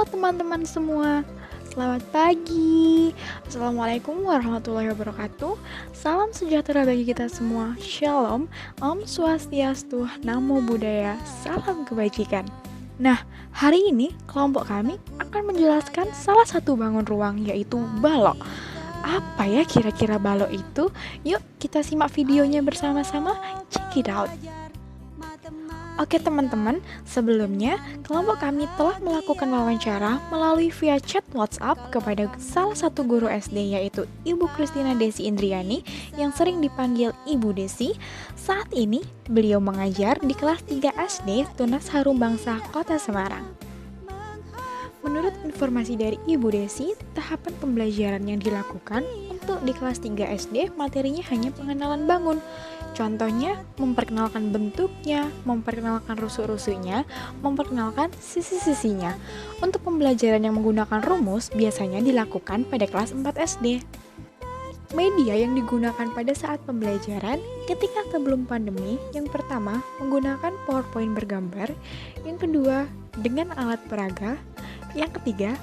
Halo teman-teman semua, selamat pagi. Assalamualaikum warahmatullahi wabarakatuh. Salam sejahtera bagi kita semua. Shalom, Om Swastiastu, Namo Buddhaya, salam kebajikan. Nah, hari ini kelompok kami akan menjelaskan salah satu bangun ruang, yaitu balok. Apa ya kira-kira balok itu? Yuk kita simak videonya bersama-sama. Check it out. Oke teman-teman, sebelumnya kelompok kami telah melakukan wawancara melalui via chat WhatsApp kepada salah satu guru SD, yaitu Ibu Kristina Desi Indriani yang sering dipanggil Ibu Desi. Saat ini beliau mengajar di kelas 3 SD Tunas Harum Bangsa Kota Semarang. Menurut informasi dari Ibu Desi, tahapan pembelajaran yang dilakukan untuk di kelas 3 SD materinya hanya pengenalan bangun. Contohnya, memperkenalkan bentuknya, memperkenalkan rusuk-rusuknya, memperkenalkan sisi-sisinya. Untuk pembelajaran yang menggunakan rumus biasanya dilakukan pada kelas 4 SD. Media yang digunakan pada saat pembelajaran ketika sebelum pandemi, yang pertama menggunakan PowerPoint bergambar, yang kedua dengan alat peraga, yang ketiga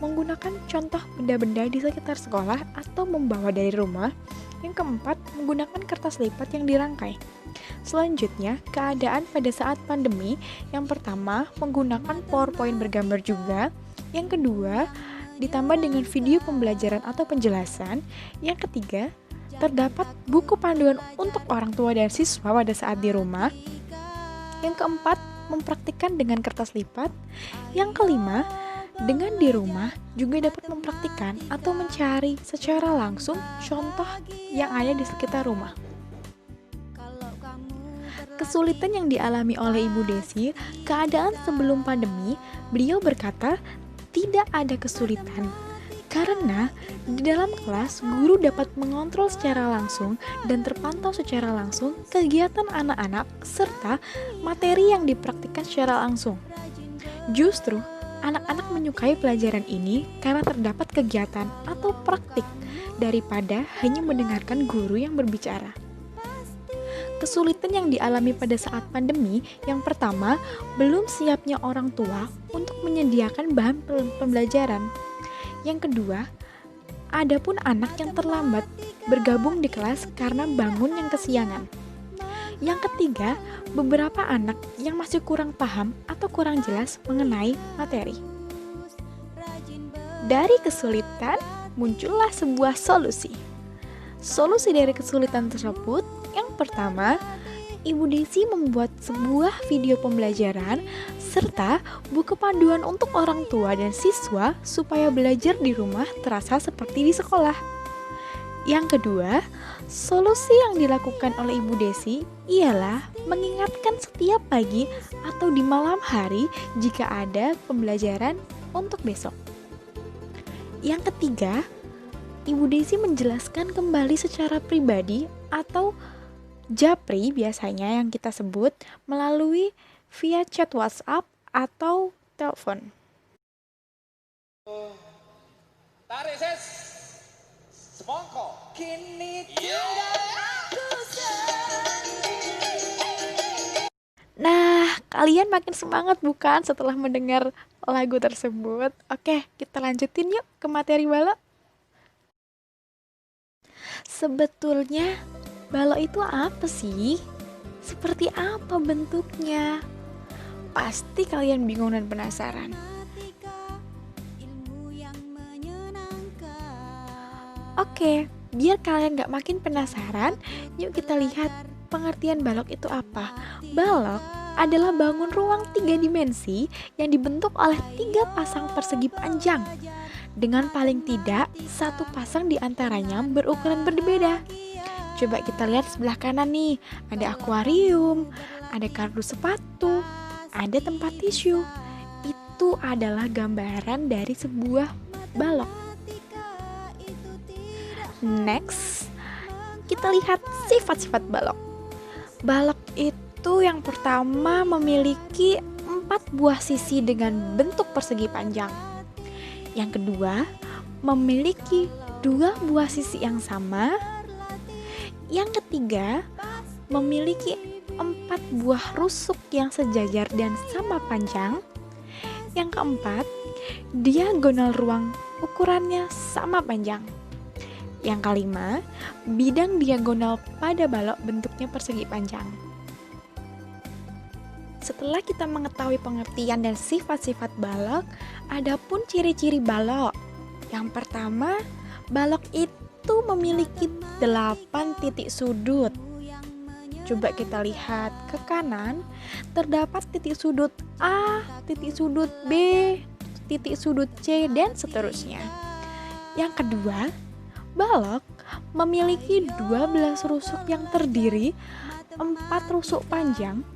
menggunakan contoh benda-benda di sekitar sekolah atau membawa dari rumah, yang keempat menggunakan kertas lipat yang dirangkai. Selanjutnya, keadaan pada saat pandemi, yang pertama menggunakan PowerPoint bergambar juga, yang kedua ditambah dengan video pembelajaran atau penjelasan, yang ketiga terdapat buku panduan untuk orang tua dan siswa pada saat di rumah, yang keempat mempraktikkan dengan kertas lipat, yang kelima dengan di rumah juga dapat mempraktikkan atau mencari secara langsung contoh yang ada di sekitar rumah. Kesulitan yang dialami oleh Ibu Desi, keadaan sebelum pandemi, beliau berkata tidak ada kesulitan. Karena di dalam kelas, guru dapat mengontrol secara langsung dan terpantau secara langsung kegiatan anak-anak serta materi yang dipraktikkan secara langsung. Justru, anak-anak menyukai pelajaran ini karena terdapat kegiatan atau praktik daripada hanya mendengarkan guru yang berbicara. Kesulitan yang dialami pada saat pandemi, yang pertama, belum siapnya orang tua untuk menyediakan bahan pembelajaran. Yang kedua, ada pun anak yang terlambat bergabung di kelas karena bangun yang kesiangan. Yang ketiga, beberapa anak yang masih kurang paham atau kurang jelas mengenai materi. Dari kesulitan, muncullah sebuah solusi. Solusi dari kesulitan tersebut, yang pertama, Ibu Desi membuat sebuah video pembelajaran serta buku panduan untuk orang tua dan siswa supaya belajar di rumah terasa seperti di sekolah. Yang kedua, solusi yang dilakukan oleh Ibu Desi ialah mengingatkan setiap pagi atau di malam hari jika ada pembelajaran untuk besok. Yang ketiga, Ibu Desi menjelaskan kembali secara pribadi atau japri biasanya yang kita sebut melalui via chat WhatsApp atau telepon. Tarik ses, semongko. Kini tinggal aku Nah, kalian makin semangat bukan setelah mendengar lagu tersebut? Oke, kita lanjutin yuk ke materi balok. Sebetulnya, balok itu apa sih? Seperti apa bentuknya? Pasti kalian bingung dan penasaran. Oke, biar kalian gak makin penasaran, yuk kita lihat pengertian balok itu apa. Balok adalah bangun ruang 3 dimensi yang dibentuk oleh 3 pasang persegi panjang. Dengan paling tidak, 1 pasang diantaranya berukuran berbeda. Coba kita lihat sebelah kanan nih, ada akuarium, ada kardus sepatu, ada tempat tisu. Itu adalah gambaran dari sebuah balok. Next, kita lihat sifat-sifat balok. Balok itu yang pertama memiliki 4 buah sisi dengan bentuk persegi panjang. Yang kedua, memiliki 2 buah sisi yang sama. Yang ketiga, memiliki 4 buah rusuk yang sejajar dan sama panjang. Yang keempat, diagonal ruang ukurannya sama panjang. Yang kelima, bidang diagonal pada balok bentuknya persegi panjang. Setelah kita mengetahui pengertian dan sifat-sifat balok, adapun ciri-ciri balok. Yang pertama, balok itu memiliki 8 titik sudut. Coba kita lihat ke kanan, terdapat titik sudut A, titik sudut B, titik sudut C, dan seterusnya. Yang kedua, balok memiliki 12 rusuk yang terdiri 4 rusuk panjang,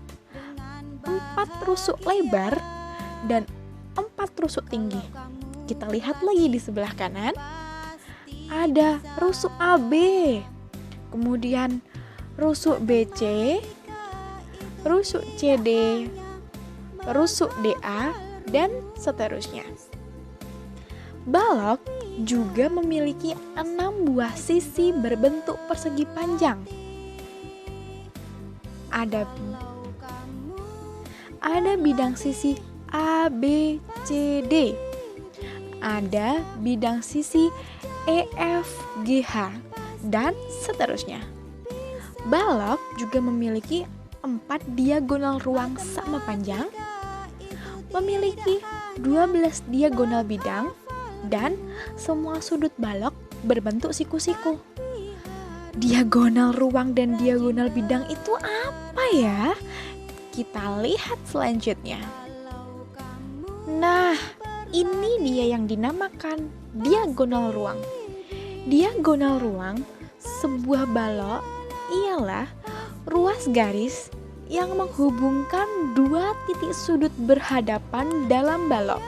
4 rusuk lebar, dan 4 rusuk tinggi. Kita lihat lagi di sebelah kanan, ada rusuk AB, kemudian rusuk BC, rusuk CD, rusuk DA, dan seterusnya. Balok juga memiliki 6 buah sisi berbentuk persegi panjang. Ada bidang sisi A, B, C, D. Ada bidang sisi E, F, G, H, dan seterusnya. Balok juga memiliki 4 diagonal ruang sama panjang, memiliki 12 diagonal bidang, dan semua sudut balok berbentuk siku-siku. Diagonal ruang dan diagonal bidang itu apa ya? Kita lihat selanjutnya. Nah, ini dia yang dinamakan diagonal ruang. Diagonal ruang sebuah balok ialah ruas garis yang menghubungkan 2 titik sudut berhadapan dalam balok.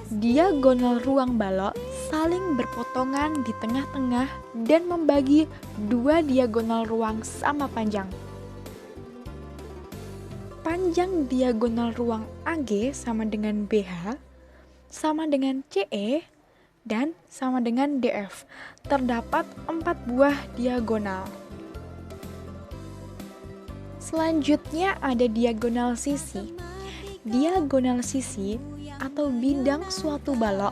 Diagonal ruang balok saling berpotongan di tengah-tengah dan membagi 2 diagonal ruang sama panjang. Panjang diagonal ruang AG sama dengan BH, sama dengan CE, dan sama dengan DF. Terdapat 4 buah diagonal. Selanjutnya ada diagonal sisi. Diagonal sisi atau bidang suatu balok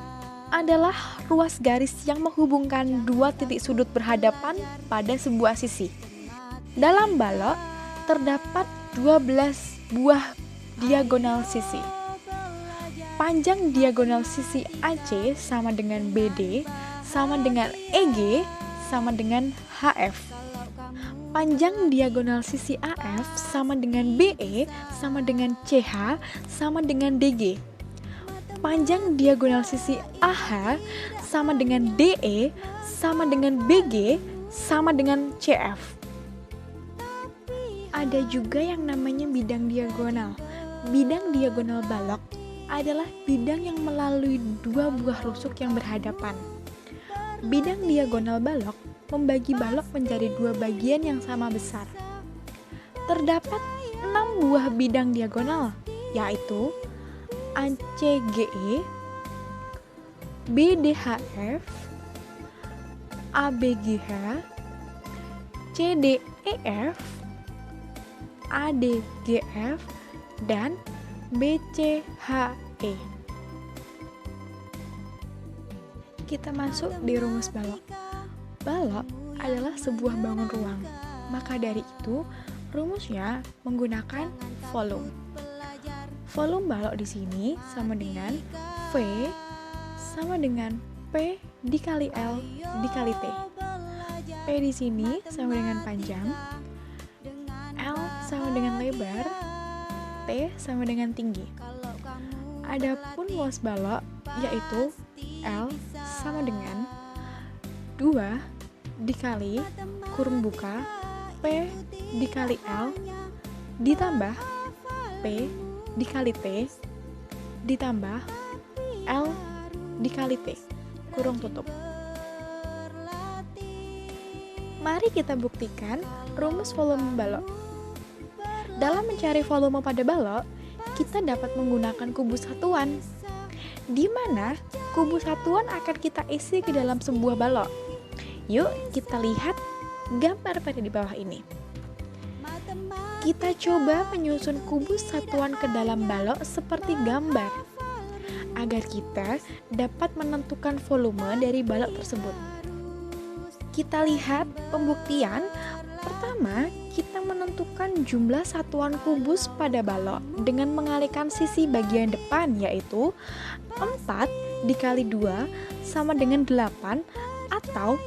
adalah ruas garis yang menghubungkan 2 titik sudut berhadapan pada sebuah sisi. Dalam balok terdapat 12 buah diagonal sisi. Panjang diagonal sisi AC sama dengan BD, sama dengan EG, sama dengan HF. Panjang diagonal sisi AF sama dengan BE, sama dengan CH, sama dengan DG. Panjang diagonal sisi AH sama dengan DE, sama dengan BG, sama dengan CF. Ada juga yang namanya bidang diagonal. Bidang diagonal balok adalah bidang yang melalui 2 buah rusuk yang berhadapan. Bidang diagonal balok membagi balok menjadi 2 bagian yang sama besar. Terdapat 6 buah bidang diagonal, yaitu ACGE, BDHF, ABGH, CDEF, ADGF, dan BCHE. Kita masuk di rumus balok. Balok adalah sebuah bangun ruang. Maka dari itu, rumusnya menggunakan volume. Volume balok di sini sama dengan V sama dengan P dikali L dikali T. P di sini sama dengan panjang, L sama dengan lebar, T sama dengan tinggi. Adapun luas balok yaitu L sama dengan 2 dikali kurung buka P dikali L ditambah P dikali T ditambah L dikali T kurung tutup. Mari kita buktikan rumus volume balok. Dalam mencari volume pada balok, kita dapat menggunakan kubus satuan, di mana kubus satuan akan kita isi ke dalam sebuah balok. Yuk kita lihat gambar pada di bawah ini. Kita coba menyusun kubus satuan ke dalam balok seperti gambar, agar kita dapat menentukan volume dari balok tersebut. Kita lihat pembuktian. Pertama, kita menentukan jumlah satuan kubus pada balok dengan mengalihkan sisi bagian depan, yaitu 4 dikali 2 sama dengan 8, atau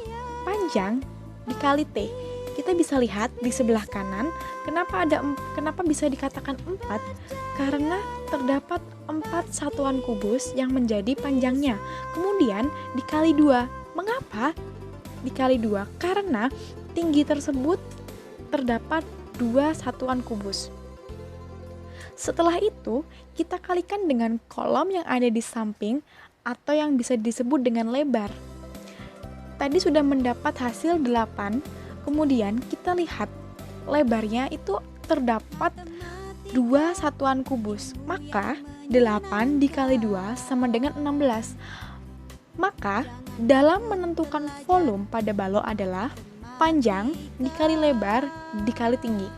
panjang dikali T. Kita bisa lihat di sebelah kanan, kenapa bisa dikatakan 4? Karena terdapat 4 satuan kubus yang menjadi panjangnya. Kemudian dikali 2. Mengapa dikali 2? Karena tinggi tersebut terdapat 2 satuan kubus. Setelah itu, kita kalikan dengan kolom yang ada di samping atau yang bisa disebut dengan lebar. Tadi sudah mendapat hasil 8, kemudian kita lihat lebarnya itu terdapat 2 satuan kubus. Maka 8 dikali 2 sama dengan 16. Maka dalam menentukan volume pada balok adalah panjang dikali lebar dikali tinggi.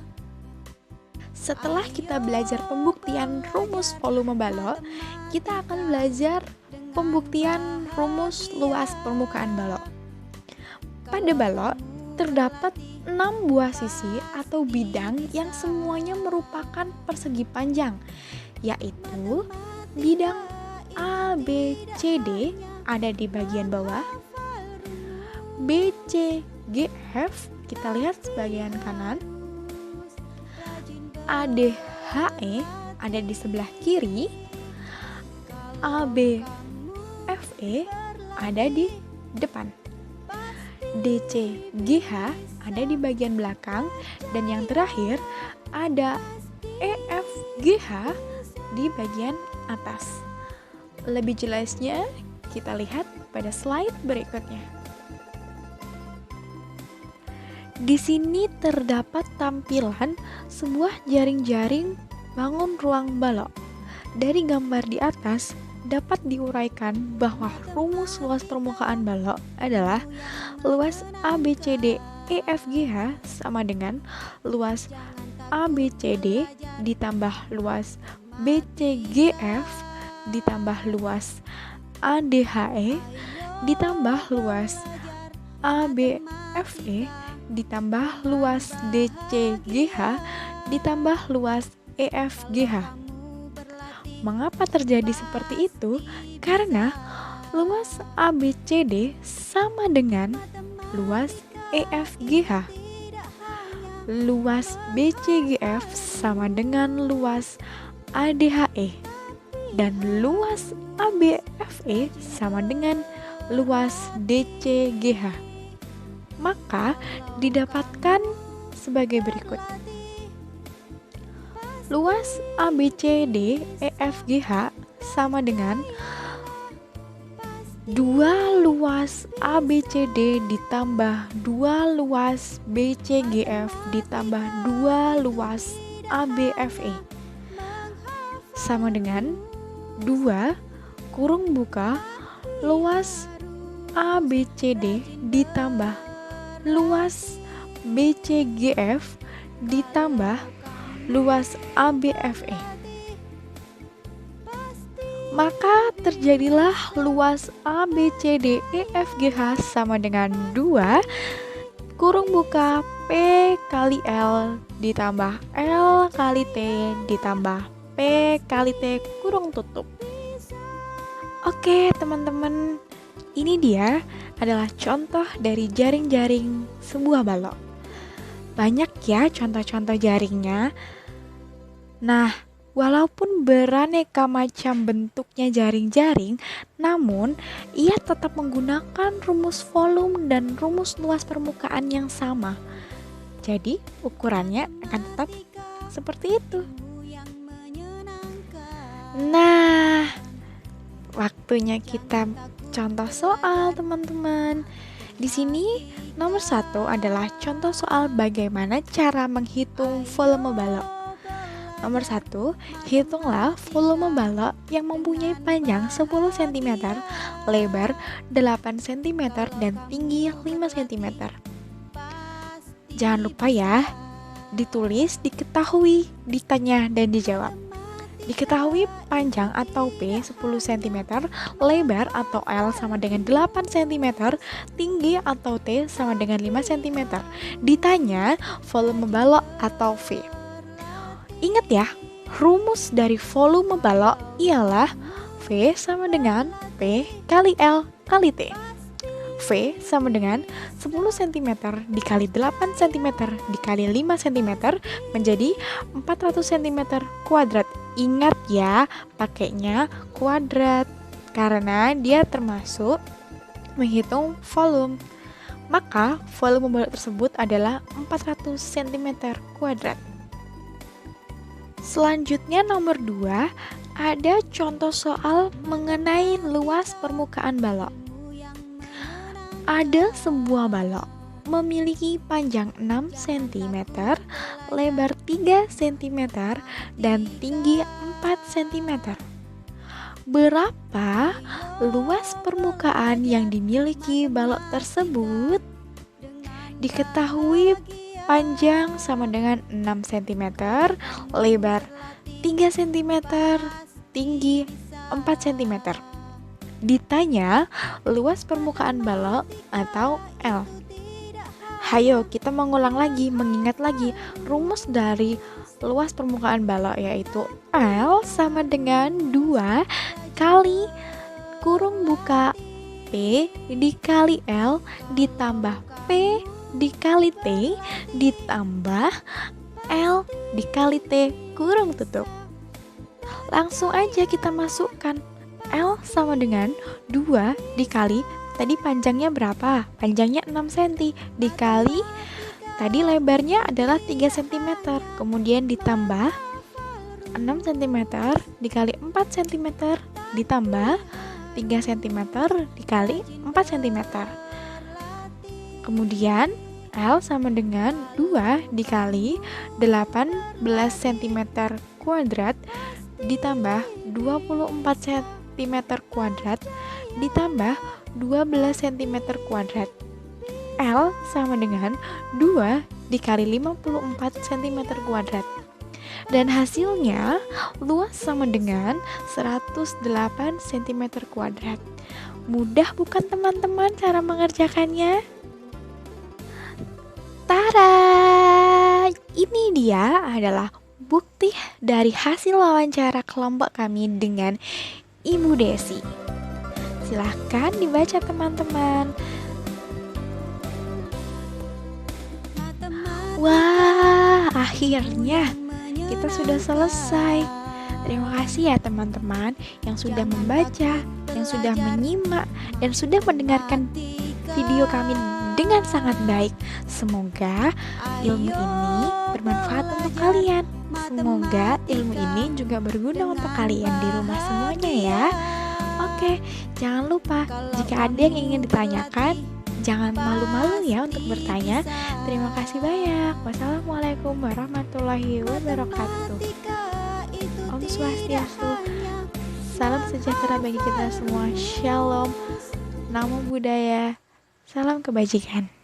Setelah kita belajar pembuktian rumus volume balok, kita akan belajar pembuktian rumus luas permukaan balok. Pada balok terdapat 6 buah sisi atau bidang yang semuanya merupakan persegi panjang, yaitu bidang A, B, C, D ada di bagian bawah, B, C, G, F kita lihat sebagian kanan, A, D, H, E ada di sebelah kiri, A, B, F, E ada di depan, D, C, G, H ada di bagian belakang, dan yang terakhir ada E, F, G, H di bagian atas. Lebih jelasnya kita lihat pada slide berikutnya. Di sini terdapat tampilan sebuah jaring-jaring bangun ruang balok. Dari gambar di atas dapat diuraikan bahwa rumus luas permukaan balok adalah luas ABCD EFGH sama dengan luas ABCD ditambah luas BCGF ditambah luas ADHE ditambah luas ABFE ditambah luas DCGH ditambah luas EFGH. Mengapa terjadi seperti itu? Karena luas ABCD sama dengan luas EFGH. Luas BCGF sama dengan luas ADHE. Dan luas ABFE sama dengan luas DCGH. Maka didapatkan sebagai berikut. Luas ABCD EFGH sama dengan 2 luas ABCD ditambah 2 luas BCGF ditambah 2 luas ABFE sama dengan 2 kurung buka luas ABCD ditambah luas BCGF ditambah luas ABFE. Maka terjadilah luas ABCD EFGH sama dengan 2 kurung buka P kali L ditambah L kali T ditambah P kali T kurung tutup. Oke teman-teman, ini dia adalah contoh dari jaring-jaring sebuah balok. Banyak ya contoh-contoh jaringnya. Nah, walaupun beraneka macam bentuknya jaring-jaring, namun ia tetap menggunakan rumus volume dan rumus luas permukaan yang sama. Jadi, ukurannya akan tetap seperti itu. Nah, waktunya kita contoh soal, teman-teman. Di sini nomor 1 adalah contoh soal bagaimana cara menghitung volume balok. Nomor 1, hitunglah volume balok yang mempunyai panjang 10 cm, lebar 8 cm, dan tinggi 5 cm. Jangan lupa ya, ditulis, diketahui, ditanya, dan dijawab. Diketahui panjang atau P 10 cm, lebar atau L sama dengan 8 cm, tinggi atau T sama dengan 5 cm. Ditanya volume balok atau V. Ingat ya, rumus dari volume balok ialah V sama dengan P kali L kali T. V sama dengan 10 cm dikali 8 cm dikali 5 cm menjadi 400 cm kuadrat. Ingat ya, pakainya kuadrat karena dia termasuk menghitung volume. Maka volume balok tersebut adalah 400 cm kuadrat. Selanjutnya nomor 2, ada contoh soal mengenai luas permukaan balok. Ada sebuah balok memiliki panjang 6 cm, lebar 3 cm, dan tinggi 4 cm. Berapa luas permukaan yang dimiliki balok tersebut? Diketahui panjang sama dengan 6 cm, lebar 3 cm, tinggi 4 cm. Ditanya luas permukaan balok atau L. Hayo kita mengulang lagi, mengingat lagi rumus dari luas permukaan balok, yaitu L sama dengan 2 kali kurung buka P dikali L ditambah P dikali T ditambah L dikali T kurung tutup. Langsung aja kita masukkan. L sama dengan 2 dikali, tadi panjangnya berapa? Panjangnya 6 cm dikali, tadi lebarnya adalah 3 cm, kemudian ditambah 6 cm dikali 4 cm ditambah 3 cm dikali 4 cm. Kemudian L sama dengan 2 dikali 18 cm kuadrat ditambah 24 cm kuadrat ditambah 12 cm kuadrat. L sama dengan 2 dikali 54 cm kuadrat. Dan hasilnya luas sama dengan 108 cm kuadrat. Mudah bukan teman-teman cara mengerjakannya? Tara! Ini dia adalah bukti dari hasil wawancara kelompok kami dengan Ibu Desi. Silahkan dibaca teman-teman. Wah, akhirnya kita sudah selesai. Terima kasih ya teman-teman yang sudah membaca, yang sudah menyimak, dan sudah mendengarkan video kami dengan sangat baik. Semoga ilmu ini bermanfaat untuk kalian. Semoga ilmu ini juga berguna untuk kalian di rumah semuanya ya. Oke, jangan lupa jika ada yang ingin ditanyakan, jangan malu-malu ya untuk bertanya. Terima kasih banyak. Wassalamualaikum warahmatullahi wabarakatuh. Om Swastiastu. Salam sejahtera bagi kita semua. Shalom. Namo Buddhaya. Salam kebajikan.